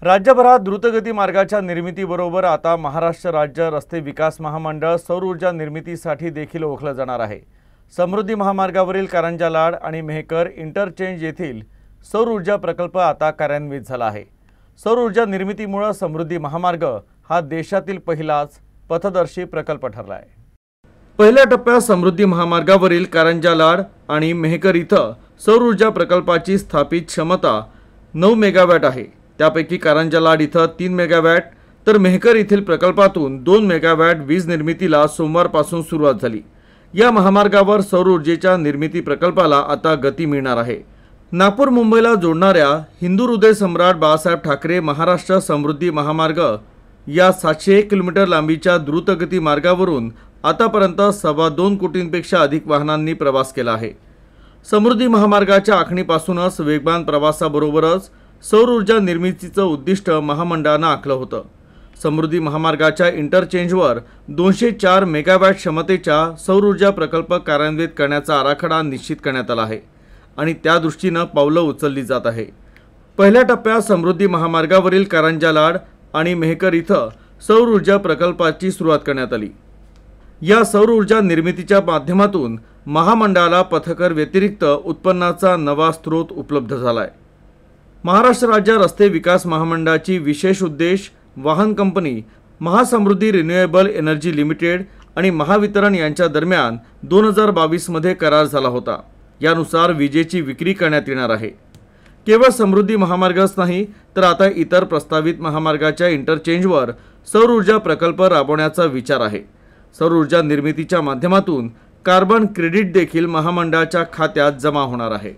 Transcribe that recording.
राज्यभरात द्रुतगती मार्गाच्या निर्मितीबरोबर आता महाराष्ट्र राज्य रस्ते विकास महामंडळ सौर ऊर्जा निर्मितीसाठी देखील ओळखलं जाणार आहे। समृद्धी महामार्गावरील कारंजा लाड आणि मेहकर इंटरचेंज येथील सौर ऊर्जा प्रकल्प आता कार्यान्वित झाला आहे। सौर ऊर्जा निर्मितीमुळे समृद्धी महामार्ग हा देशातील पहिलाच पथदर्शी प्रकल्प ठरला आहे। पहिल्या टप्प्यात समृद्धी महामार्गावरील कारंजा लाड आणि मेहकर इथं सौर ऊर्जा प्रकल्पाची स्थापित क्षमता 9 मेगावॅट आहे। त्यापैकी कारंजा लाड इथं 3 मेगावॅट तर मेहकर येथील प्रकल्पातून 2 मेगावॅट वीज निर्मितीला सोमवारपासून सुरुवात झाली। या महामार्गावर सौर ऊर्जेच्या निर्मिती प्रकल्पाला आता गती मिळणार आहे। नागपूर मुंबईला जोडणाऱ्या हिंदू हृदय सम्राट बाळासाहेब ठाकरे महाराष्ट्र समृद्धी महामार्ग या 701 किलोमीटर लांबीच्या द्रुतगती मार्गावरून आतापर्यंत 2.25 कोटींपेक्षा अधिक वाहनांनी प्रवास केला आहे। समृद्धी महामार्गाच्या आखणीपासूनच वेगवान प्रवासाबरोबरच सौर ऊर्जा निर्मितीचं उद्दिष्ट महामंडळानं आखलं होतं। समृद्धी महामार्गाच्या इंटरचेंजवर 204 मेगावॅट क्षमतेच्या सौर ऊर्जा प्रकल्प कार्यान्वित करण्याचा आराखडा निश्चित करण्यात आला आहे आणि त्या दृष्टीनं पावलं उचलली जात आहे। पहिल्या टप्प्यात समृद्धी महामार्गावरील कारंजा लाड आणि मेहकर इथं सौर ऊर्जा प्रकल्पाची सुरुवात करण्यात आली। या सौर ऊर्जा निर्मितीच्या माध्यमातून महामंडळाला पथकर व्यतिरिक्त उत्पन्नाचा नवा स्रोत उपलब्ध झाला आहे। महाराष्ट्र राज्य रस्ते विकास महामंडळाची विशेष उद्देश वाहन कंपनी महासमृद्धी रिन्युएबल एनर्जी लिमिटेड आणि महावितरण यांच्या दरम्यान 2022 मध्ये करार झाला होता। यानुसार विजेची विक्री करण्यात येणार आहे। केवळ समृद्धी महामार्गच नाही तर आता इतर प्रस्तावित महामार्गाच्या इंटरचेंजवर सौर ऊर्जा प्रकल्प राबवण्याचा विचार आहे। सौर ऊर्जा निर्मितीच्या माध्यमातून कार्बन क्रेडिट देखील महामंडळाच्या खात्यात जमा होणार आहे।